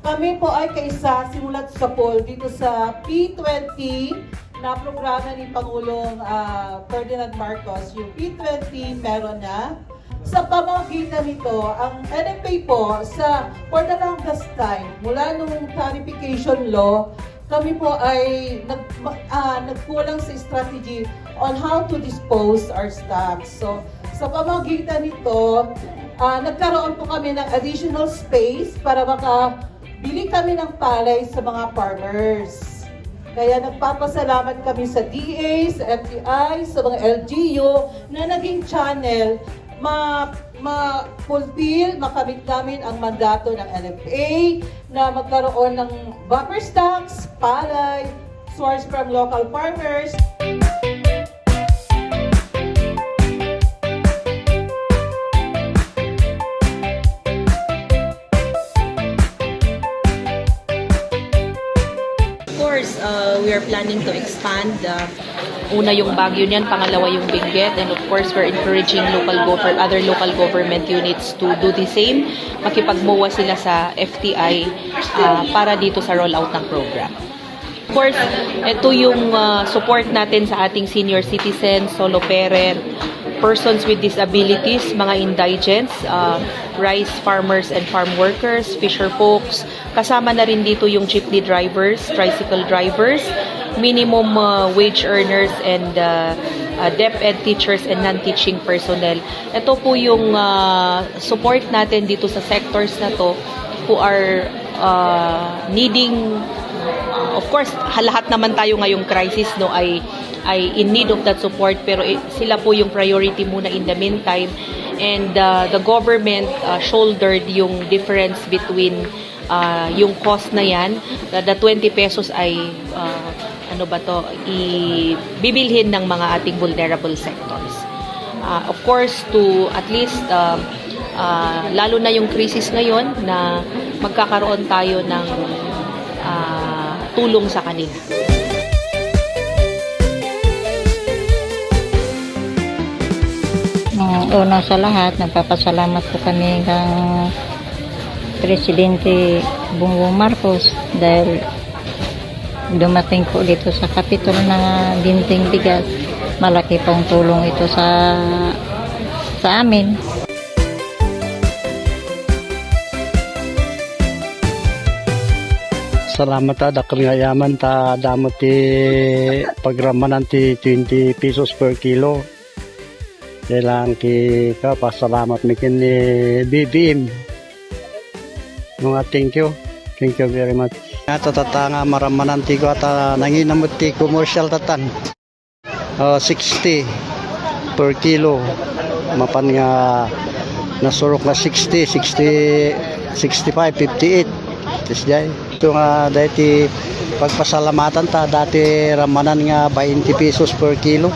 Kami po ay kaisa simulat sa poll dito sa P20 na programa ni Pangulong Ferdinand Marcos. Yung P20 meron na. Sa pamamagitan nito, ang NFA po for the longest time, mula nung clarification law, kami po ay nagkulang sa strategy on how to dispose our stocks. So, sa pamamagitan nito, nagkaroon po kami ng additional space para makabili kami ng palay sa mga farmers. Kaya nagpapasalamat kami sa DA, sa FTI, sa mga LGU na naging channel ma-fulfill, makamit namin ang mandato ng NFA na magkaroon ng buffer stocks, palay, sourced from local farmers. Of course, we are planning to expand. Una yung Baguio niyan, pangalawa yung Benguet, and of course we're encouraging other local government units to do the same. Makipag-MOA sila sa FTI para dito sa rollout ng program. Of course, ito yung support natin sa ating senior citizens, solo parent, persons with disabilities, mga indigents, rice farmers and farm workers, fisher folks. Kasama na rin dito yung jeepney drivers, tricycle drivers, minimum wage earners, and DepEd teachers and non-teaching personnel. Ito po yung support natin dito sa sectors na to who are needing, of course, lahat naman tayo ngayong crisis no ay in need of that support, pero sila po yung priority muna in the meantime, and the government shouldered yung difference between yung cost na yan. The 20 pesos ay ibibilhin ng mga ating vulnerable sectors. Of course, to at least lalo na yung crisis ngayon na magkakaroon tayo ng tulong sa kanila. Una sa lahat, nagpapasalamat po kami kang Presidente Bongbong Marcos dahil dumating po dito sa Kapitol na Ginting Bigas. Malaki pong tulong ito sa amin. Salamat dakang ngayaman ta damot ti pagramanan ti 20 pesos per kilo. Kailangan ka pasalamat mikin ni BBM. Mga thank you very much. Ato tatanga maramanan ti ko ata nanginamot ti commercial tatan. 60 per kilo. Mapan nga nasurok na 60, 65, 58. Tis jay. Ito nga dati pagpasalamatan ta dati ramanan nga 20 pesos per kilo.